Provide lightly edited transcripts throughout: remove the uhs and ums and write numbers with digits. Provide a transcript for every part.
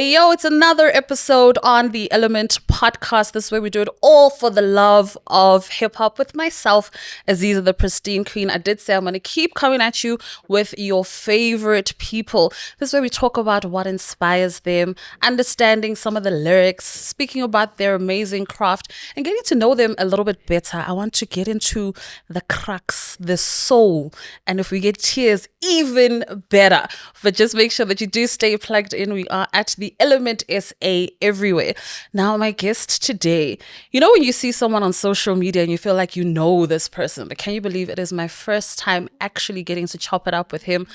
Hey, yo, it's another episode on the Element podcast. This is where we do it all for the love of hip hop with myself, Azizzar, the Pristine Queen. I did say I'm going to keep coming at you with your favorite people. This is where we talk about what inspires them, understanding some of the lyrics, speaking about their amazing craft, and getting to know them a little bit better. I want to get into the crux, the soul, and if we get tears, even better. But just make sure that you do stay plugged in. We are at the Element SA everywhere. Now, my guest today, you know when you see someone on social media and you feel like you know this person, but can you believe it is my first time actually getting to chop it up with him?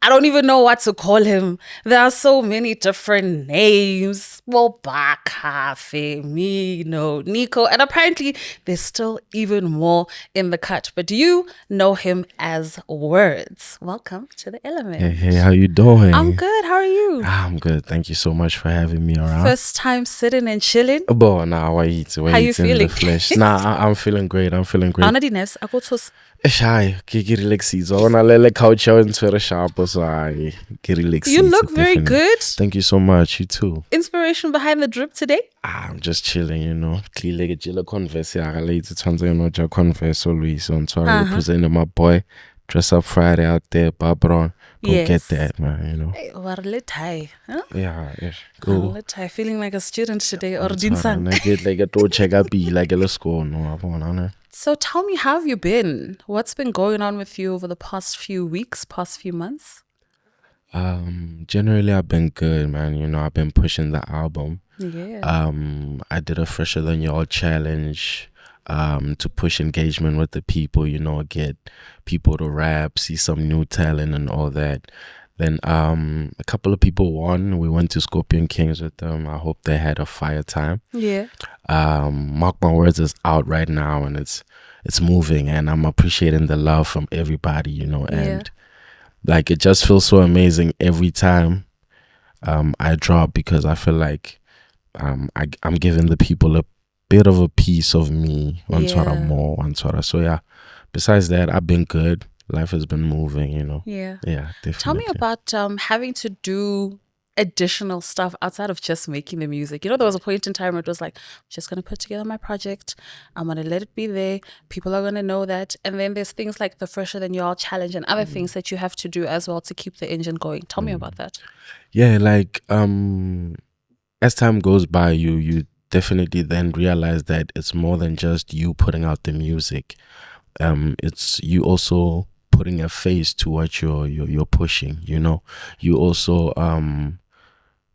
I don't even know what to call him. There are so many different names. Well, Baka, Femino, Nico, and apparently there's still even more in the cut. But do you know him as Wordz? Welcome to the Element. Hey, how you doing? I'm good. How are you? I'm good. Thank you so much for having me around. First time sitting and chilling. But now I eat. How you feeling? In the flesh. I'm feeling great. I'm feeling great. Ana di nerves. Ako tos. Shy, relax. I wanna let couch out into a sharp so I relax. You look very good. Thank you so much. You too. Inspiration behind the drip today? I'm just chilling, you know. Clearly get you converse. I later Tanzania converse always on so I representing my boy. Dress up Friday out there, Barbara. Go get that, man, you know. Hey, Warletai. Huh? Yeah. Go. Warletai. Feeling like a student today or dinsan. I get like a to check up like a let's go. No, I want. So tell me, how have you been? What's been going on with you over the past few weeks, past few months? Generally I've been good, man. You know, I've been pushing the album. Yeah. I did a Fresher Than Y'all challenge to push engagement with the people, you know, get people to rap, see some new talent and all that. Then a couple of people won. We went to Scorpion Kings with them. I hope they had a fire time. Yeah. Mark My Wordz is out right now and it's moving, and I'm appreciating the love from everybody, you know, and like it just feels so amazing every time I drop, because I feel like I'm giving the people a bit of a piece of me, so yeah. Besides that, I've been good. Life has been moving, you know. Yeah Definitely. Tell me about having to do additional stuff outside of just making the music. You know, there was a point in time where it was like, I'm just gonna put together my project, I'm gonna let it be there, people are gonna know that, and then there's things like the Fresher Than Y'all challenge and other things that you have to do as well to keep the engine going. Tell me about that. Yeah, like as time goes by, you definitely then realize that it's more than just you putting out the music. It's you also putting a face to what you're pushing, you know. You also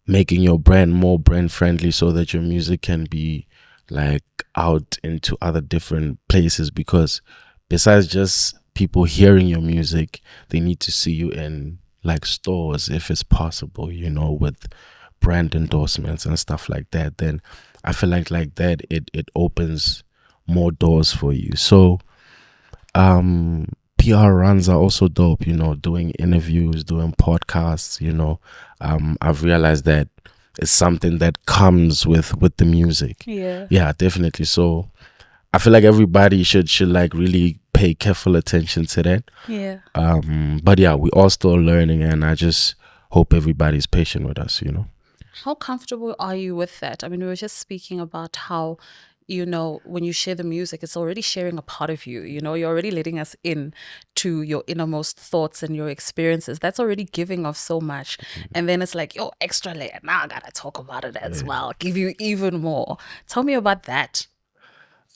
making your brand more brand friendly so that your music can be like out into other different places, because besides just people hearing your music, they need to see you in like stores if it's possible, you know, with brand endorsements and stuff like that. Then I feel like that it opens more doors for you. So PR runs are also dope, you know, doing interviews, doing podcasts, you know. I've realized that it's something that comes with the music. Yeah, definitely. So I feel like everybody should like really pay careful attention to that. Yeah. But yeah, we're all still learning, and I just hope everybody's patient with us, you know. How comfortable are you with that? I mean, we were just speaking about how, you know, when you share the music, it's already sharing a part of you. You know, you're already letting us in to your innermost thoughts and your experiences. That's already giving off so much. And then it's like, yo, extra layer. Now I gotta talk about it as well. Give you even more. Tell me about that.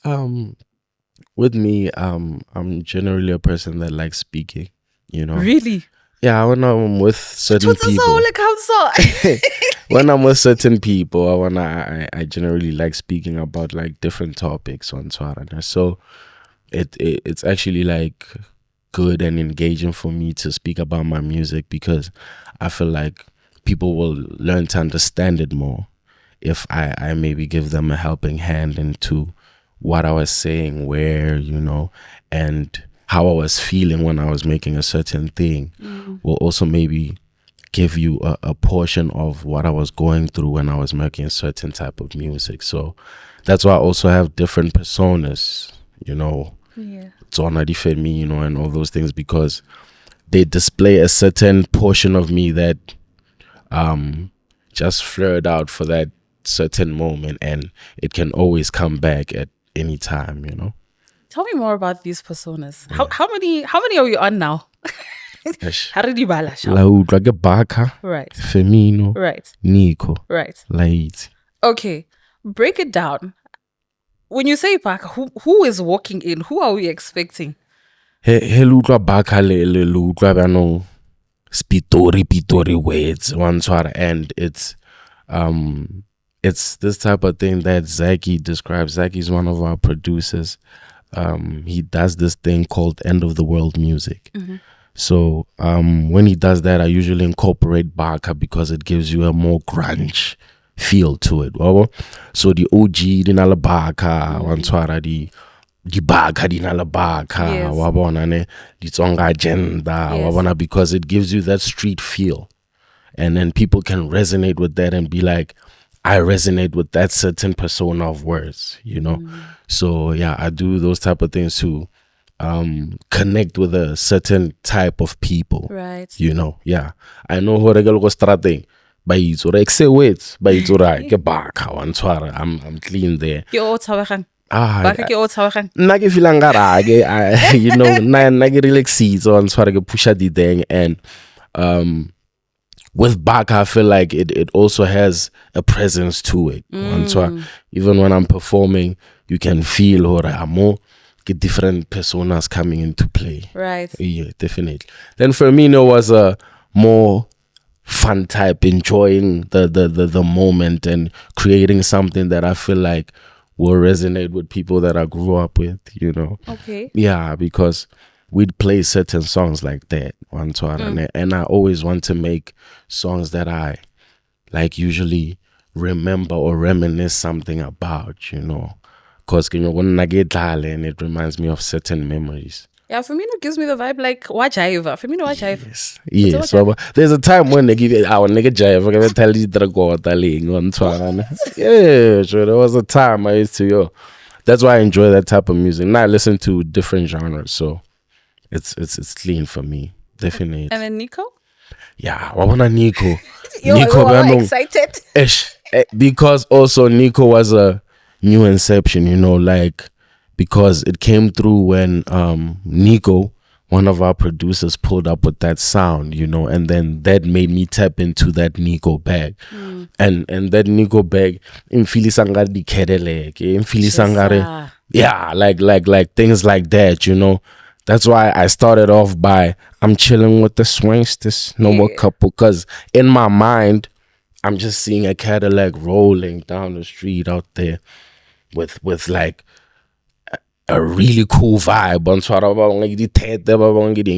With me, I'm generally a person that likes speaking, you know. Really? Yeah, when I'm with certain people. When I'm with certain people, I generally like speaking about like different topics on Twitter. So it's actually like good and engaging for me to speak about my music, because I feel like people will learn to understand it more if I maybe give them a helping hand into what I was saying, where, you know, and how I was feeling when I was making a certain thing. Will also maybe give you a portion of what I was going through when I was making a certain type of music. So that's why I also have different personas, you know. Zona different me, you know, and all those things, because they display a certain portion of me that just flirt out for that certain moment, and it can always come back at any time, you know. Tell me more about these personas. How many are you on now? How did you balance? Baka, Right. Femino, Right. Nico, Right. Lait. Okay, break it down. When you say Baka, who is walking in? Who are we expecting? He lutwa Baka le lutwa bano pitori words one swara, and it's this type of thing that Zaki describes. Zaki is one of our producers. He does this thing called end of the world music. So when he does that, I usually incorporate Baka because it gives you a more grunge feel to it. So the OG dinala Baka, one swara the Baka dinala Baka, wabona ne the Tsonga agenda, wabona, because it gives you that street feel, and then people can resonate with that and be like, I resonate with that certain persona of words, you know. So yeah, I do those type of things to connect with a certain type of people, right? You know, yeah. I know how to go strating by it's or words by it's right. Get back, I'm clean there. You know, you know, nagi relaxes on swara pusha the thing, and with Baka, I feel like it also has a presence to it. So even when I'm performing, you can feel or get different personas coming into play. Right. Yeah, definitely. Then Firmino was a more fun type, enjoying the moment and creating something that I feel like will resonate with people that I grew up with, you know. Okay. Yeah, because we'd play certain songs like that and I always want to make songs that I like usually remember or reminisce something about, you know, because when I get and it reminds me of certain memories. Yeah, Firmino gives me the vibe like Wajaiva. Firmino Wajaiva. Yes. So, there's a time when they give it our nigga Jive. I'm gonna tell you yeah, sure. There was a time I used to that's why I enjoy that type of music. Now I listen to different genres, so it's clean for me, definitely. And then Nico? Yeah, I want Nico. Nico, I'm excited. Because also Nico was a new inception, you know, like because it came through when Nico, one of our producers, pulled up with that sound, you know, and then that made me tap into that Nico bag. And that Nico bag in Filisanga di Kedelek, in Filisanga, yeah, like things like that, you know. That's why I started off by I'm chilling with the swingsters, no more couple, because in my mind I'm just seeing a Cadillac rolling down the street out there with like a really cool vibe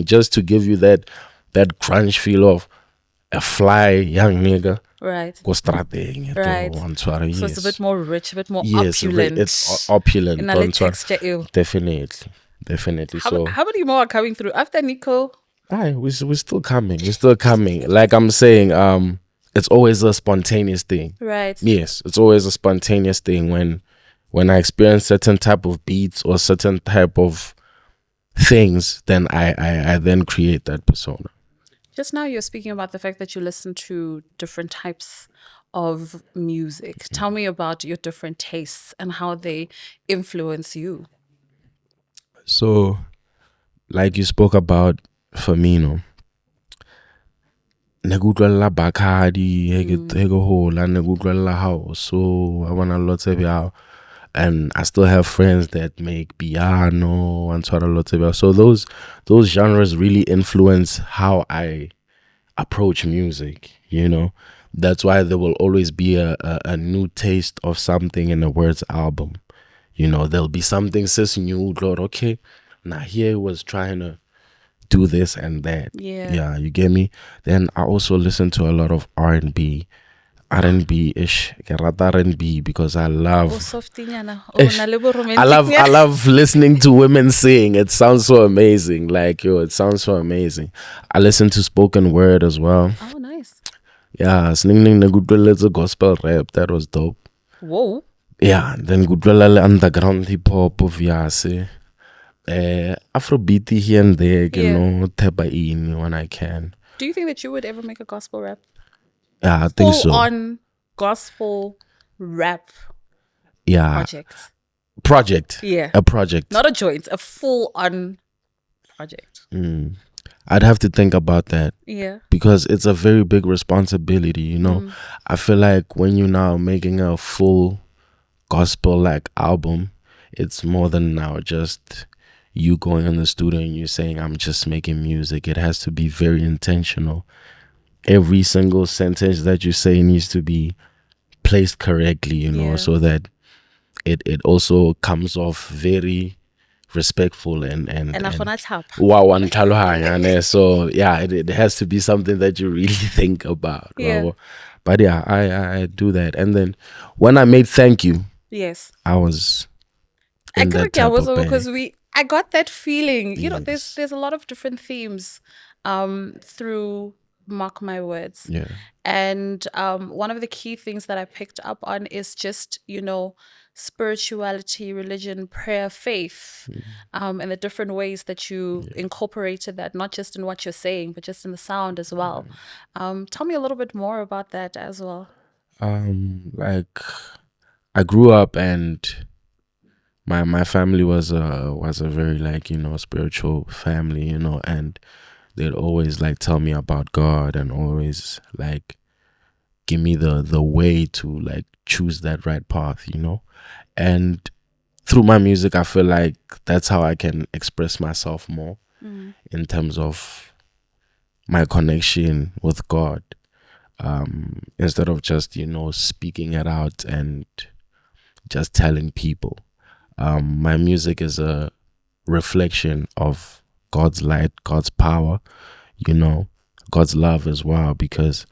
just to give you that grunge feel of a fly young nigga. Right. Right. So it's a bit more rich, a bit more opulent. It's opulent. In a texture. Definitely. How many more are coming through after Nico? We're still coming. Like I'm saying, it's always a spontaneous thing. Right. Yes, it's always a spontaneous thing when I experience certain type of beats or certain type of things, then I then create that persona. Just now you're speaking about the fact that you listen to different types of music. Tell me about your different tastes and how they influence you. So, like you spoke about Firmino, negutwella Bacardi, hego hola, negutwella house. So I wanna lot of y'all, and I still have friends that make piano and sort of lots of y'all. So those genres really influence how I approach music. You know, that's why there will always be a new taste of something in a Wordz album. You know, there'll be something says new, Lord, okay, now here was trying to do this and that. Yeah, you get me? Then I also listen to a lot of R&B ish, R&B, because I love I love listening to women sing. It sounds so amazing. Like, it sounds so amazing. I listen to spoken word as well. Oh, nice. Yeah, singing the good gospel rap. That was dope. Whoa. Yeah, then good underground hip hop of Yase. Afrobeat here and there, you know, tap in when I can. Do you think that you would ever make a gospel rap? Yeah, I think so. Full on gospel rap project. Yeah. A project. Not a joint, a full on project. I'd have to think about that. Yeah. Because it's a very big responsibility, you know. I feel like when you're now making a full gospel like album, it's more than now just you going in the studio and you saying, I'm just making music. It has to be very intentional. Every single sentence that you say needs to be placed correctly, you know, so that it also comes off very respectful and so yeah, it has to be something that you really think about. Yeah. But yeah, I do that. And then when I made Thank You, yes, I was I because I got that feeling. You know, there's a lot of different themes through Mark My Wordz. Yeah. And one of the key things that I picked up on is just, you know, spirituality, religion, prayer, faith, and the different ways that you incorporated that, not just in what you're saying, but just in the sound as well. Tell me a little bit more about that as well. Like I grew up and my family was a very, like, you know, spiritual family, you know, and they'd always like tell me about God and always like give me the way to like choose that right path, you know. And through my music, I feel like that's how I can express myself more in terms of my connection with God, instead of just, you know, speaking it out and just telling people. My music is a reflection of God's light, God's power, you know, God's love as well, because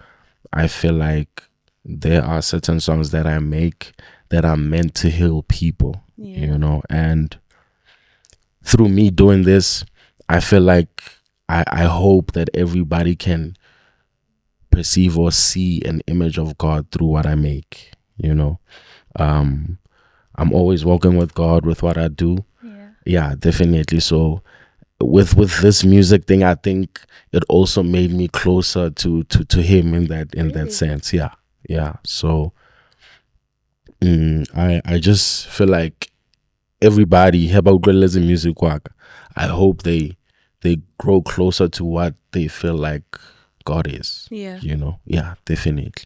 I feel like there are certain songs that I make that are meant to heal people, you know, and through me doing this, I feel like I hope that everybody can perceive or see an image of God through what I make, you know. I'm always walking with God with what I do. Yeah, definitely. So with this music thing, I think it also made me closer to him in that sense. Yeah. So I just feel like everybody as a music work, I hope they grow closer to what they feel like God is. You know. Yeah, definitely.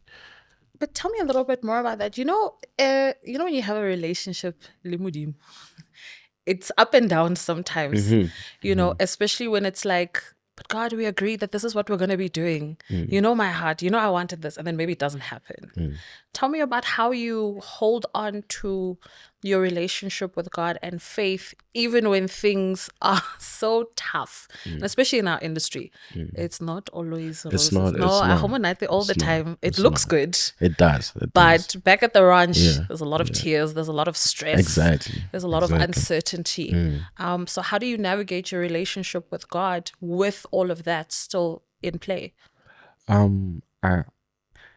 But tell me a little bit more about that. You know when you have a relationship, limudim, it's up and down sometimes. You know, especially when it's like, but God, we agreed that this is what we're going to be doing. You know my heart. You know I wanted this, and then maybe it doesn't happen. Tell me about how you hold on to your relationship with God and faith, even when things are so tough, and especially in our industry. It's not always roses. I harmonize all the time. It looks good. It does. But back at the ranch, there's a lot of tears. There's a lot of stress. Exactly. There's a lot of uncertainty. So how do you navigate your relationship with God with all of that still in play?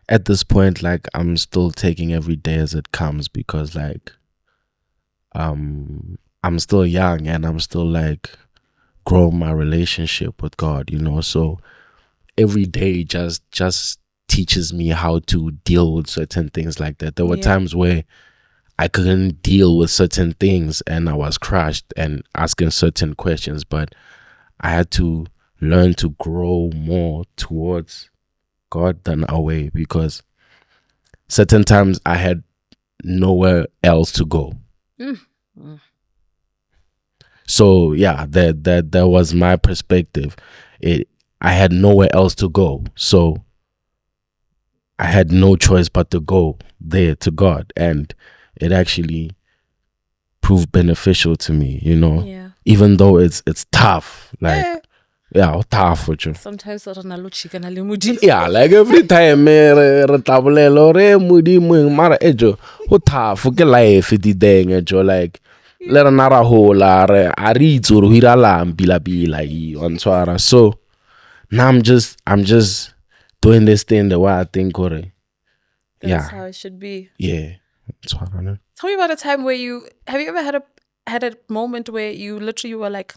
At this point, like, I'm still taking every day as it comes, because like I'm still young and I'm still like growing my relationship with God, you know. So every day just teaches me how to deal with certain things like that. There were times where I couldn't deal with certain things and I was crushed and asking certain questions, but I had to learn to grow more towards God than away, because certain times I had nowhere else to go. So yeah, that was my perspective. I had nowhere else to go, so I had no choice but to go there to God, and it actually proved beneficial to me, you know. Even though it's tough, like tough for you. Sometimes like every time re tabolelo re modimo mara ejo ho tough ke life di deng ejo, like le re nara hola re a re itse re hira lampila bila so now I'm just doing this thing the way I think that's how it should be. Tell me about a time where have you ever had a moment where you literally were like,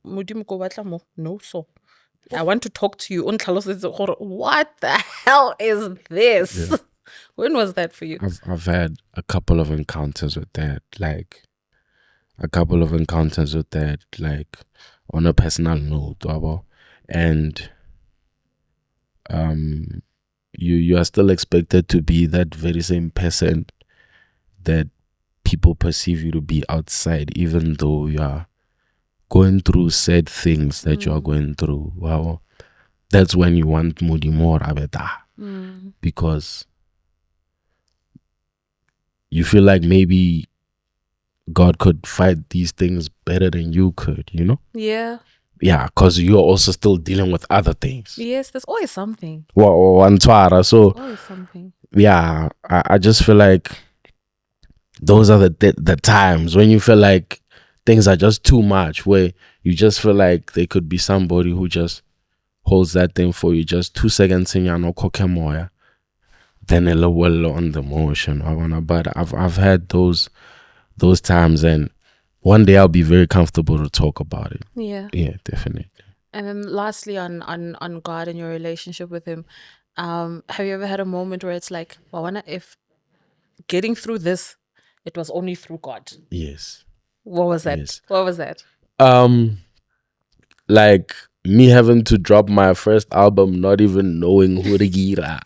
Modimo ko batla mo, no, so I want to talk to you. What the hell is this? Yeah. When was that for you? I've had a couple of encounters with that, like on a personal note, and you are still expected to be that very same person that people perceive you to be outside, even though you are going through said things that you are going through. Wow, that's when you want mudi more abeta, because you feel like maybe God could fight these things better than you could, you know? Yeah. Yeah, because you're also still dealing with other things. Yes, there's always something. So always something. Yeah, I just feel like those are the times when you feel like things are just too much, where you just feel like there could be somebody who just holds that thing for you just 2 seconds in your no kokemoya, then a little on the motion. But I've had those times, and one day I'll be very comfortable to talk about it. Yeah. Yeah, definitely. And then lastly, on God and your relationship with him, have you ever had a moment where it's like, well, I wonder if getting through this, it was only through God? Yes. What was that? Yes. What was that? Like me having to drop my first album, not even knowing who the gira.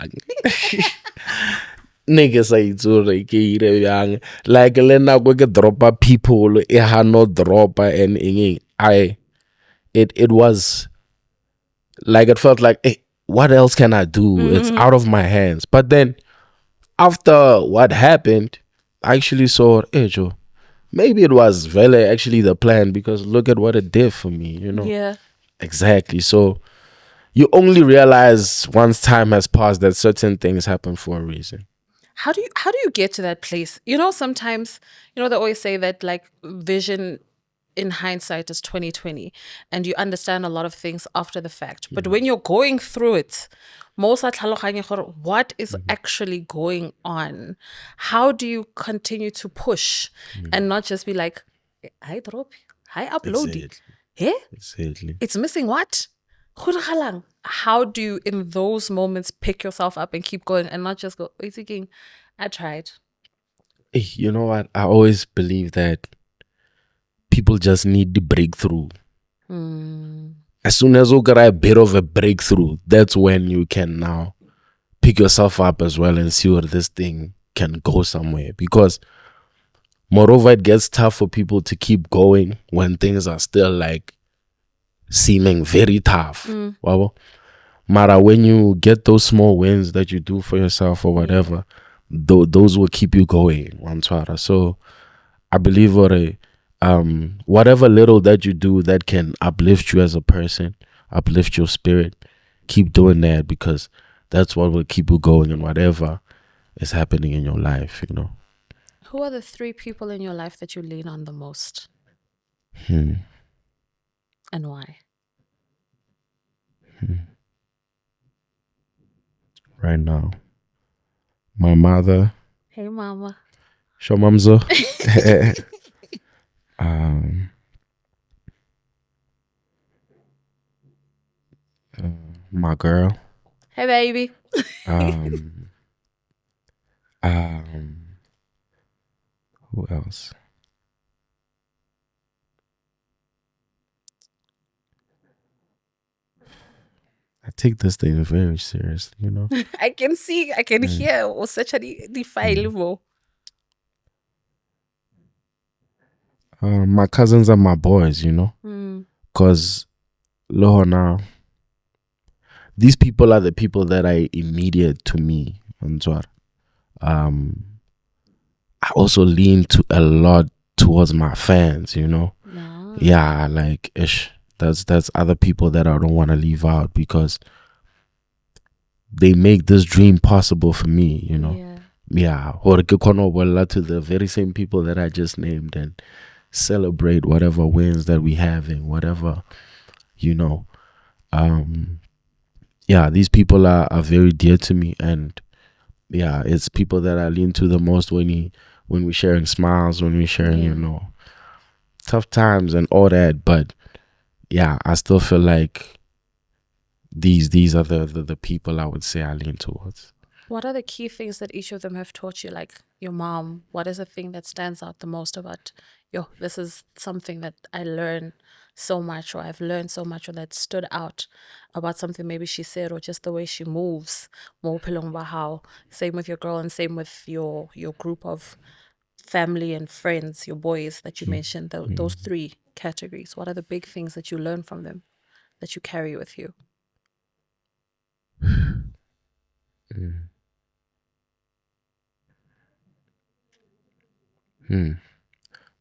Niggas say like lena go get dropper people no dropper and it was like, it felt like, hey, what else can I do? It's out of my hands. But then after what happened, I actually saw, hey Joe, maybe it was really actually the plan, because look at what it did for me, you know? Yeah. Exactly. So you only realize once time has passed that certain things happen for a reason. How do you get to that place? You know, sometimes, you know, they always say that like vision in hindsight is 20/20, and you understand a lot of things after the fact. But when you're going through it, what is actually going on? How do you continue to push and not just be like, I drop, I upload it. Yeah? Exactly. It's missing what? How do you, in those moments, pick yourself up and keep going and not just go, I tried? You know what? I always believe that people just need the breakthrough. As soon as you get a bit of a breakthrough, that's when you can now pick yourself up as well and see where this thing can go somewhere. Because moreover, it gets tough for people to keep going when things are still like seeming very tough. Mara, when you get those small wins that you do for yourself or whatever, those will keep you going. So I believe whatever little that you do that can uplift you as a person, uplift your spirit, keep doing that, because that's what will keep you going in whatever is happening in your life, you know. Who are the 3 people in your life that you lean on the most? And why? Right now, my mother. Hey, mama. Shomamzo. My girl. Hey, baby. Who else? I take this thing very seriously, you know. I can see, I can hear. Was such a file. My cousins and my boys, you know, because now, these people are the people that are immediate to me. I also lean to a lot towards my fans, you know. No. Yeah, like that's other people that I don't want to leave out, because they make this dream possible for me, you know. Yeah. Or to the very same people that I just named and celebrate whatever wins that we have and whatever, you know. Yeah, these people are very dear to me, and yeah, it's people that I lean to the most when we're sharing smiles, when we're sharing, you know, tough times and all that. But yeah, I still feel like these are the people I would say I lean towards. What are the key things that each of them have taught you? Like your mom, what is the thing that stands out the most about, this is something that I learn so much, or I've learned so much, or that stood out about something maybe she said, or just the way she moves. How same with your girl, and same with your group of family and friends, your boys that you mentioned, those three categories. What are the big things that you learn from them that you carry with you?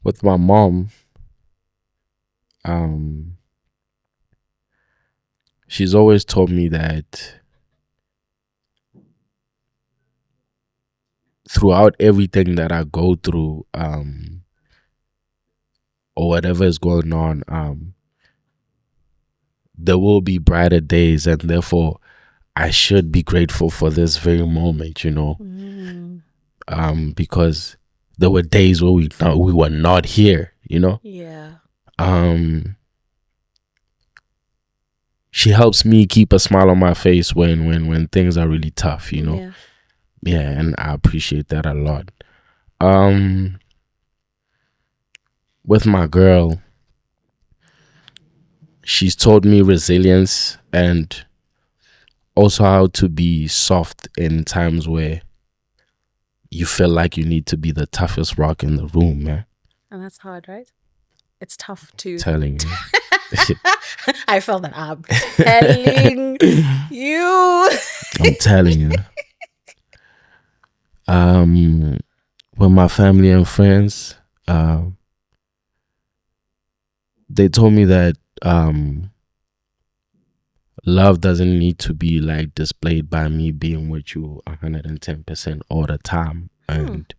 With my mom, she's always told me that throughout everything that I go through, or whatever is going on, there will be brighter days, and therefore I should be grateful for this very moment, you know. Because there were days where we were not here, you know. Yeah. She helps me keep a smile on my face when things are really tough, you know. Yeah, and I appreciate that a lot. With my girl, she's taught me resilience and also how to be soft in times where you feel like you need to be the toughest rock in the room, man. And that's hard, right? It's tough to telling you. I felt that I'm telling you. I'm telling you. With my family and friends, they told me that love doesn't need to be like displayed by me being with you 110% all the time. And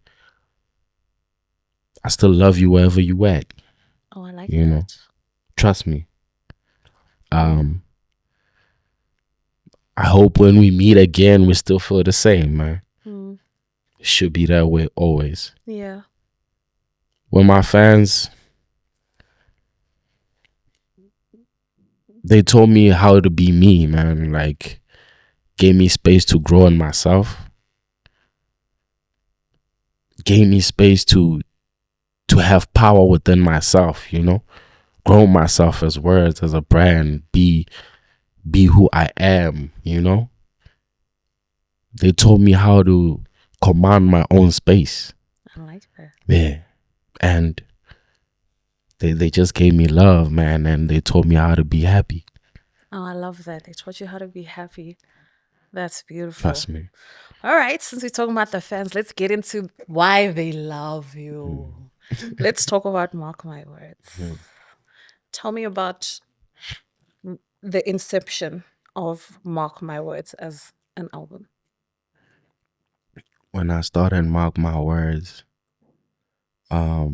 I still love you wherever you at. Oh, I like you that. know, trust me. I hope when we meet again, we still feel the same, man. It should be that way always. Yeah. With my fans, they told me how to be me, man. Like, gave me space to grow in myself. Gave me space to have power within myself, you know. Grow myself as words, as a brand. Be who I am, you know. They told me how to command my own space. I like that. Yeah. And they just gave me love, man, and they told me how to be happy. Oh, I love that. They taught you how to be happy. That's beautiful. Trust me. All right, since we're talking about the fans, let's get into why they love you. Let's talk about Mark My Wordz. Tell me about the inception of Mark My Wordz as an album. When I started Mark My Wordz, I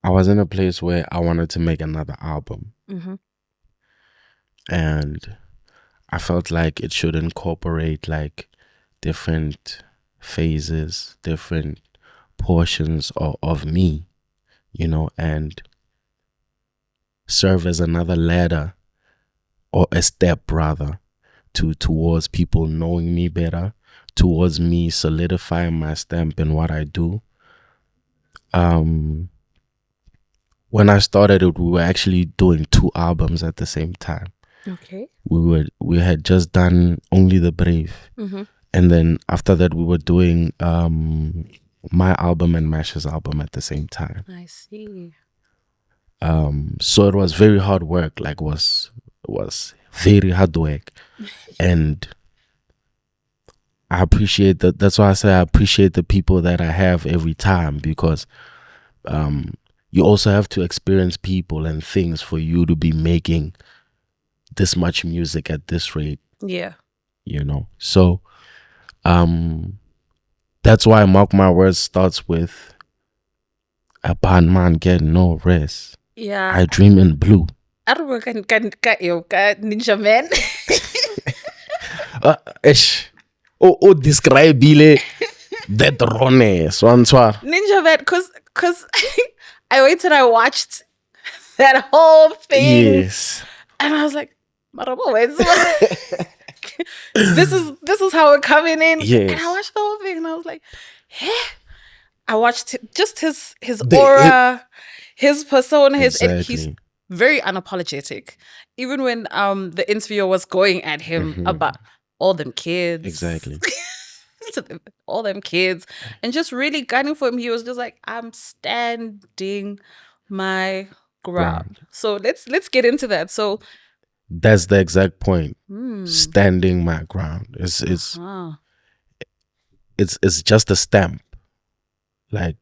was in a place where I wanted to make another album. And I felt like it should incorporate like different phases, different portions of me, you know, and serve as another ladder, or a step rather, towards people knowing me better, towards me solidifying my stamp in what I do. When I started it, we were actually doing 2 albums at the same time. Okay. We had just done Only the Brave. And then after that we were doing my album and Mash's album at the same time. I see. So it was very hard work, like was very hard work. And I appreciate that. That's why I say I appreciate the people that I have every time, because you also have to experience people and things for you to be making this much music at this rate. Yeah. You know. So that's why Mark My Wordz starts with a bad man get no rest. Yeah. I dream in blue. I don't work Ninja Man. Oh, describe that rawness. Ninja Man, cause I waited and I watched that whole thing. Yes. And I was like, this is how we're coming in. Yes. And I watched the whole thing and I was like, I watched just his aura, his persona, and he's very unapologetic. Even when the interviewer was going at him about all them kids. Exactly. All them kids. And just really gunning for him. He was just like, I'm standing my ground. So let's get into that. So that's the exact point. Standing my ground. It's just a stamp. Like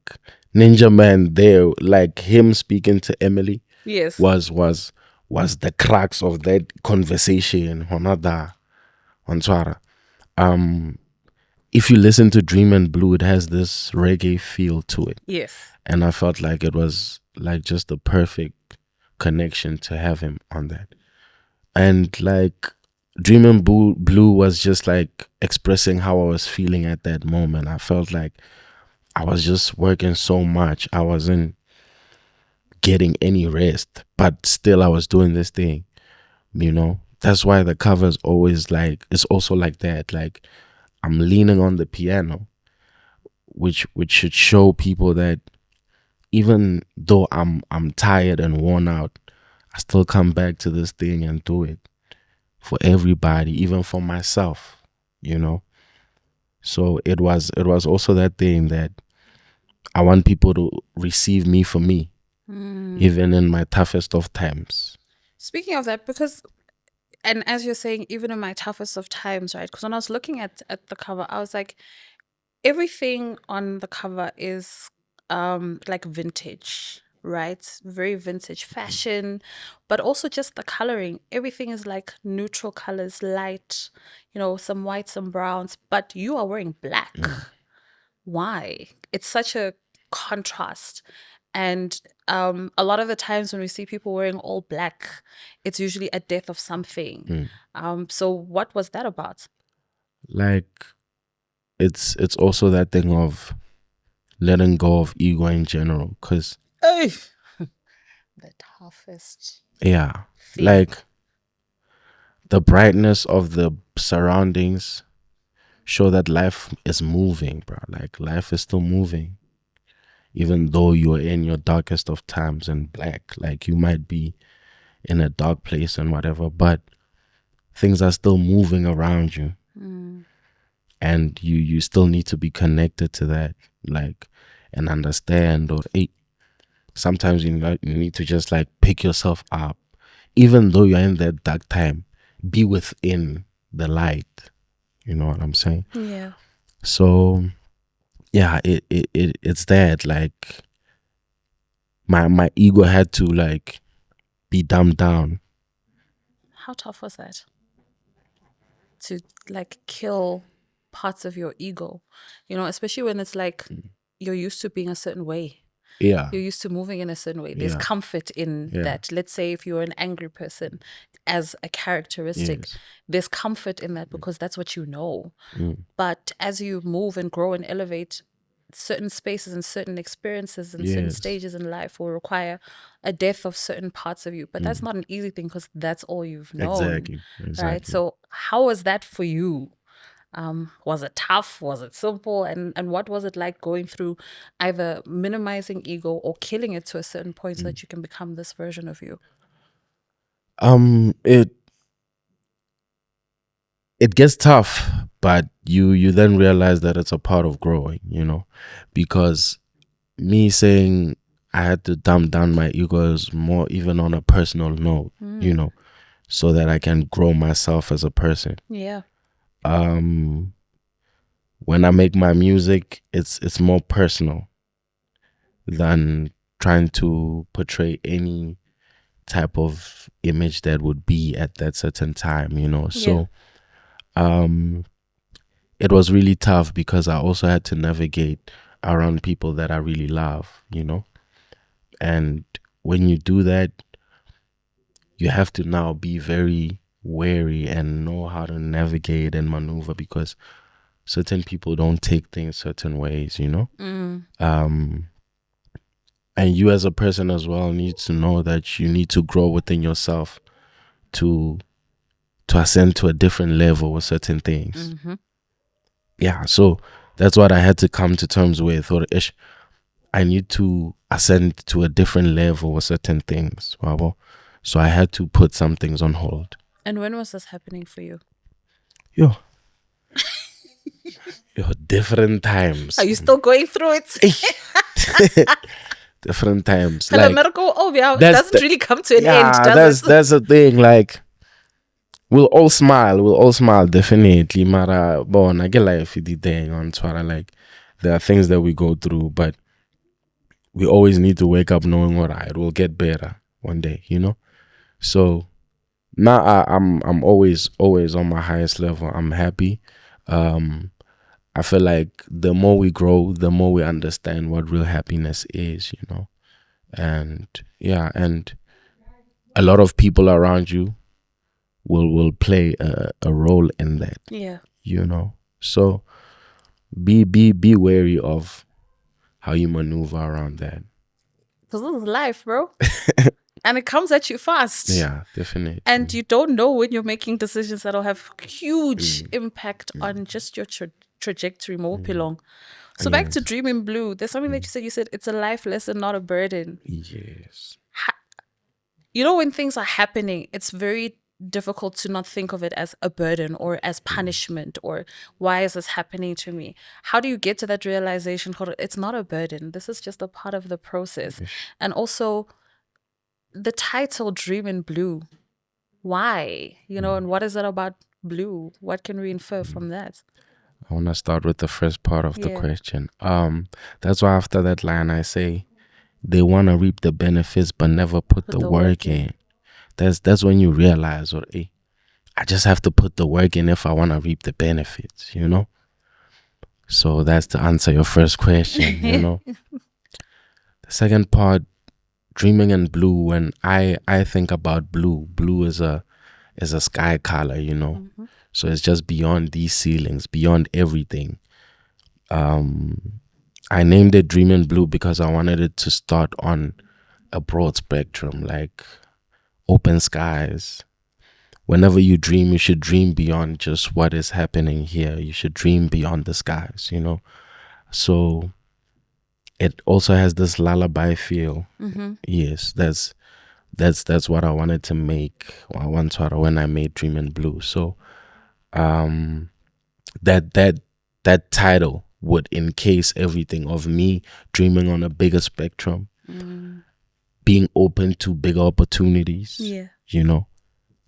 Ninja Man there, like him speaking to Emily. Yes. Was the crux of that conversation. If you listen to Dream and Blue, it has this reggae feel to it. Yes. And I felt like it was like just the perfect connection to have him on that. And like Dream and Blue was just like expressing how I was feeling at that moment. I felt like I was just working so much. I wasn't getting any rest, but still I was doing this thing, you know. That's why the cover is always like, it's also like that. Like I'm leaning on the piano, which should show people that even though I'm tired and worn out, I still come back to this thing and do it for everybody, even for myself, you know. So it was also that thing that I want people to receive me for me, even in my toughest of times. Speaking of that, because, and as you're saying, even in my toughest of times, right? Because when I was looking at the cover, I was like, everything on the cover is like vintage, right? Very vintage fashion, but also just the coloring. Everything is like neutral colors, light, you know, some whites, some browns, but you are wearing black. Why? It's such a contrast. And a lot of the times when we see people wearing all black, it's usually a death of something. So what was that about? Like it's also that thing of letting go of ego in general, because the toughest thing. Like the brightness of the surroundings show that life is moving, bro. Like life is still moving, even though you're in your darkest of times and black. Like you might be in a dark place and whatever, but things are still moving around you. And you still need to be connected to that, like, and understand, or sometimes you need to just like pick yourself up, even though you're in that dark time. Be within the light. You know what I'm saying? Yeah. So yeah, it's that, like my ego had to like be dumbed down. How tough was that? To like kill parts of your ego, you know, especially when it's like you're used to being a certain way. Yeah. You're used to moving in a certain way. There's comfort in that. Let's say if you're an angry person as a characteristic, there's comfort in that because that's what you know. But as you move and grow and elevate, certain spaces and certain experiences and certain stages in life will require a death of certain parts of you. But that's not an easy thing because that's all you've known. Exactly. Right? So how was that for you? Was it tough? Was it simple? And what was it like going through either minimizing ego or killing it to a certain point so that you can become this version of you? It gets tough, but you then realize that it's a part of growing, you know, because me saying I had to dumb down my ego is more even on a personal note, you know, so that I can grow myself as a person. Yeah. When I make my music, it's more personal than trying to portray any type of image that would be at that certain time, you know. So it was really tough because I also had to navigate around people that I really love, you know. And when you do that, you have to now be very wary and know how to navigate and maneuver, because certain people don't take things certain ways, you know. And you as a person as well need to know that you need to grow within yourself to ascend to a different level with certain things. Yeah, so that's what I had to come to terms with. Or I need to ascend to a different level with certain things. So I had to put some things on hold. And when was this happening for you? Yo, different times. Are you still going through it? Different times. Like, it doesn't really come to an end, does it? That's the thing. Like, we'll all smile, definitely. Mara, bon, I get life with the thing on Twitter. Like, there are things that we go through, but we always need to wake up knowing, all right, we'll get better one day, you know? So now I'm always on my highest level. I'm happy. I feel like the more we grow, the more we understand what real happiness is, you know? And yeah, and a lot of people around you will play a role in that. Yeah. You know? So be wary of how you maneuver around that. Because this is life, bro. And it comes at you fast. Yeah, definitely. And you don't know when you're making decisions that'll have huge impact on just your trajectory, more long. So back to Dreaming Blue, there's something that you said it's a life lesson, not a burden. Yes. You know, when things are happening, it's very difficult to not think of it as a burden or as punishment or why is this happening to me? How do you get to that realization? It's not a burden. This is just a part of the process. And also the title Dreaming Blue, why? You know, and what is it about blue? What can we infer from that? I want to start with the first part of the question. That's why after that line I say, they want to reap the benefits but never put the work in. That's when you realize, I just have to put the work in if I want to reap the benefits, you know? So that's to answer your first question, you know? The second part, dreaming in blue, when I think about blue is a sky color, you know? So it's just beyond these ceilings, beyond everything. I named it Dreaming Blue because I wanted it to start on a broad spectrum, like open skies. Whenever you dream, you should dream beyond just what is happening here. You should dream beyond the skies, you know? So it also has this lullaby feel. Yes, that's what I wanted to make when I made Dreaming Blue. So that title would encase everything of me dreaming on a bigger spectrum, being open to bigger opportunities. Yeah. You know,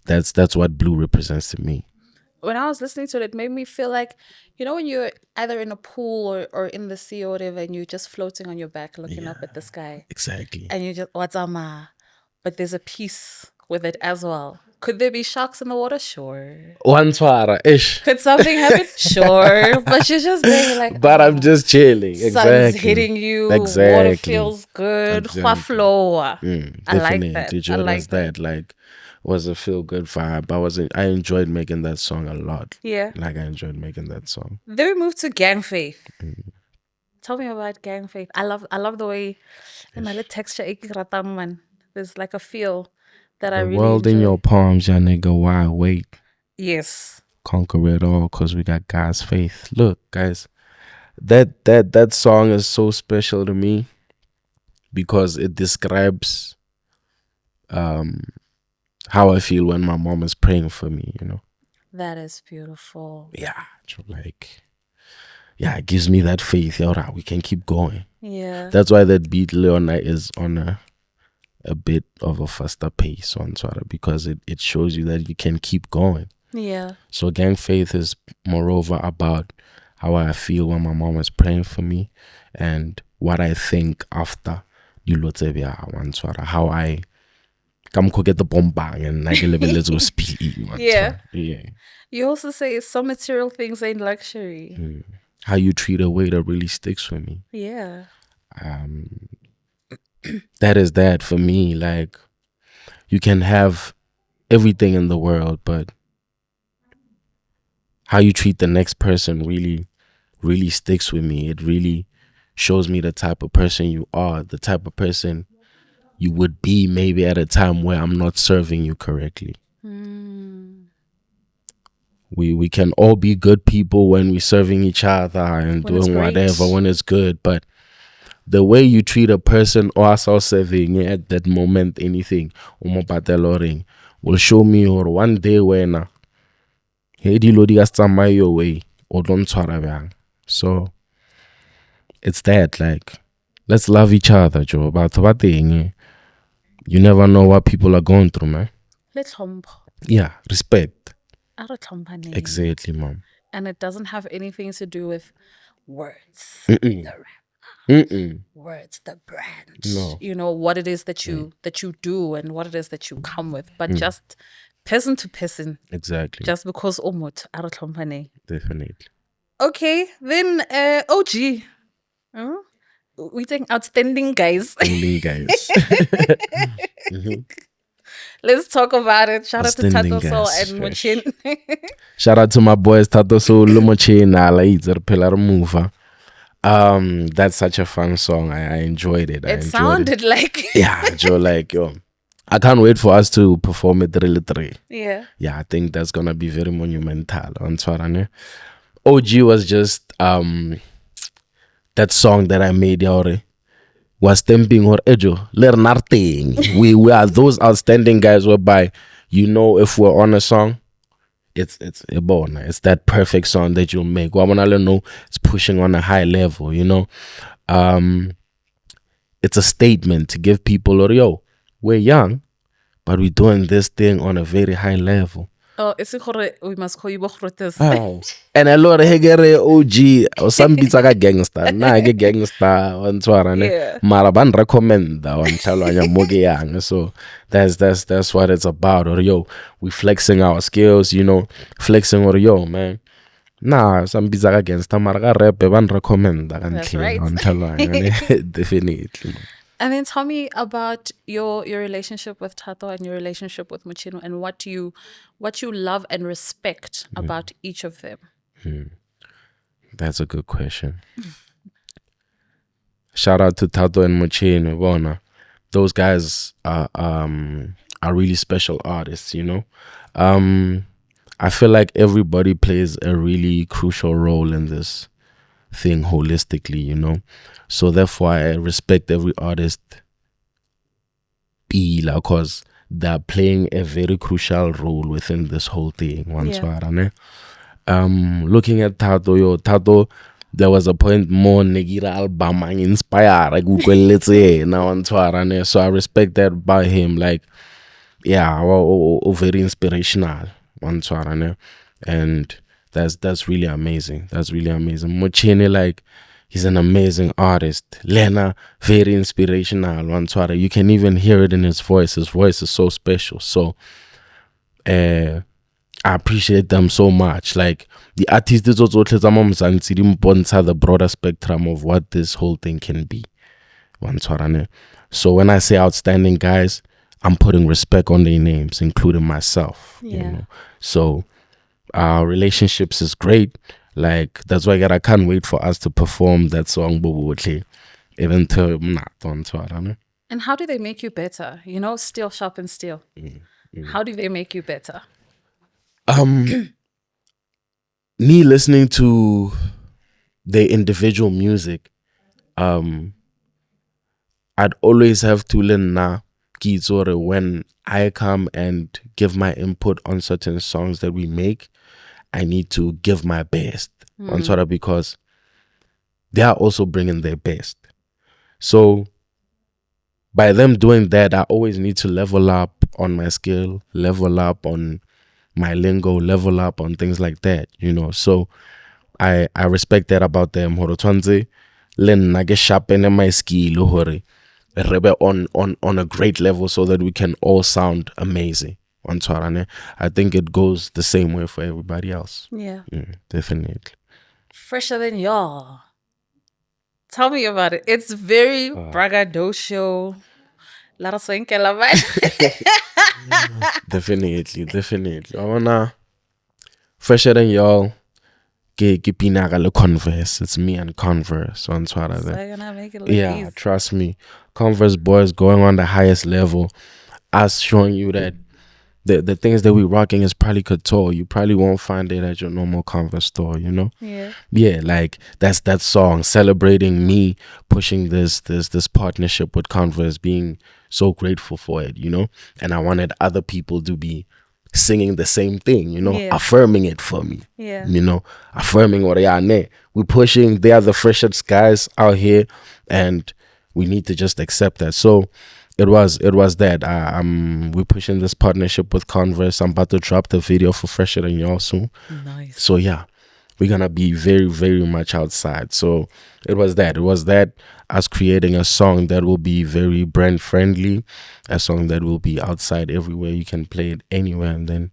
that's what blue represents to me. When I was listening to it, it made me feel like, you know, when you're either in a pool or in the sea or whatever, and you're just floating on your back looking up at the sky. Exactly. And you just, but there's a peace with it as well. Could there be sharks in the water? Sure. Ish. Could something happen? Sure. But you're just there like, but I'm just chilling. Sun's hitting you. Exactly. Water feels good. Flow. I like that. I like that. Like, was a feel good vibe. I enjoyed making that song a lot. Yeah. Like, I enjoyed making that song. Then we moved to Gang Faith. Tell me about Gang Faith. I love the way in my little texture, there's like a feel that I really enjoy. The world in your palms, ya nigga, why wait? Yes. Conquer it all because we got God's faith. Look, guys, that song is so special to me because it describes how I feel when my mom is praying for me, you know. That is beautiful. Yeah, like, it gives me that faith. Alright, we can keep going. Yeah. That's why that beat Leona is on a bit of a faster pace on Twitter because it shows you that you can keep going. Yeah. So Gang Faith is moreover about how I feel when my mom is praying for me and what I think after how I come cook at the bomb bang and I get a little speed. Yeah. You also say some material things ain't luxury. How you treat a waiter really sticks with me. Yeah. That is that for me. Like, you can have everything in the world, but how you treat the next person really, really sticks with me. It really shows me the type of person you are, the type of person you would be maybe at a time where I'm not serving you correctly. We can all be good people when we're serving each other and when doing whatever when it's good, but the way you treat a person or also serving at that moment, anything will show me or one day when your way or don't. So it's that, like, let's love each other, Joe. But you never know what people are going through, man. Yeah, respect. Exactly, mom. And it doesn't have anything to do with words. Words, the brand. No. You know what it is that you do and what it is that you come with, but just person to person. Exactly. Just because umut company. Definitely. Okay, then OG. We think outstanding guys. Outstanding guys. Let's talk about it. Shout out to Thato Saul and Mochen. Shout out to my boys Thato Saul and Mochen. That's such a fun song. I enjoyed it. It sounded like yeah, Joe, like yo. I can't wait for us to perform it really 3. Yeah. Yeah, I think that's gonna be very monumental. OG was just that song that I made was stamping or ejo learn nothing. We are those outstanding guys whereby if we're on a song, it's that perfect song that you'll make. It's pushing on a high level, it's a statement to give people we're young, but we're doing this thing on a very high level. Oh, we must call you Bokhrotes. And a lot of OG or some beats like a gangster. Nah, get gangster on Twarane. Maraban recommend that one Moge. So that's what it's about. Or we flexing our skills, flexing or man. Nah, some beats like a gangster. Maraga rap recommend that. That's right. Definitely. And then tell me about your relationship with Thato and your relationship with Mochen and what you love and respect about each of them. That's a good question. Shout out to Thato and Mochen. Those guys are really special artists, I feel like everybody plays a really crucial role in this thing holistically, so therefore I respect every artist because they're playing a very crucial role within this whole thing. Looking at Thato, there was a point more negira album inspire now, so I respect that about him, like very inspirational and that's really amazing. Mochen, like, he's an amazing artist. Lena, very inspirational. You can even hear it in his voice. His voice is so special. So I appreciate them so much. Like, the artists is also the broader spectrum of what this whole thing can be. So when I say outstanding guys, I'm putting respect on their names, including myself. So our relationships is great. Like, that's why I can't wait for us to perform that song even to. And how do they make you better? Steel sharpens steel. How do they make you better? Me listening to their individual music, I'd always have to learn when I come and give my input on certain songs that we make. I need to give my best because they are also bringing their best. So by them doing that, I always need to level up on my skill, level up on my lingo, level up on things like that, So I respect that about them. Len nage sharpen my skill on a great level so that we can all sound amazing. I think it goes the same way for everybody else. Yeah. Definitely. Fresher than y'all. Tell me about it. It's very braggadocio. Definitely. I wanna fresher than y'all Converse. It's me and Converse on Twitter. So you're gonna make it look Yeah, easy. trust me. Converse boys going on the highest level. Us showing you that the things that we're rocking is probably couture. You probably won't find it at your normal Converse store, you know? Yeah, like that's that song celebrating me pushing this partnership with Converse, being so grateful for it, you know? And I wanted other people to be singing the same thing, you know, affirming it for me. You know, affirming what they are. We're pushing, they are the freshest guys out here, and we need to just accept that. So it was that we're pushing this partnership with Converse. I'm about to drop the video for Fresher Than Y'all soon. Nice. So yeah, we're gonna be very, very much outside. So it was that us creating a song that will be very brand friendly, a song that will be outside everywhere. You can play it anywhere, and then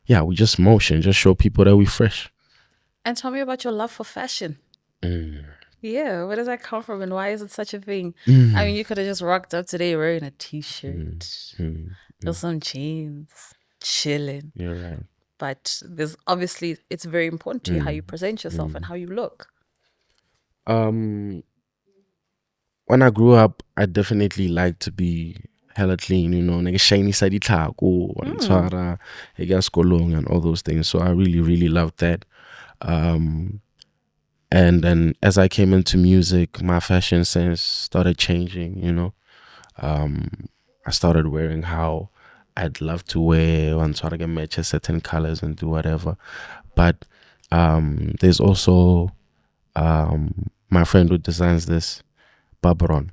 yeah, we just just show people that we fresh. And tell me about your love for fashion. Yeah, where does that come from, and why is it such a thing? I mean, you could have just rocked up today wearing a t-shirt or some jeans, chilling. You're right. But there's obviously, it's very important to you how you present yourself and how you look. When I grew up, I definitely liked to be hella clean, you know, shiny side and all those things. So I really, really loved that. And then as I came into music, my fashion sense started changing, you know. I started wearing how I'd love to wear and try to get match certain colors and do whatever. But there's also my friend who designs this, Babron.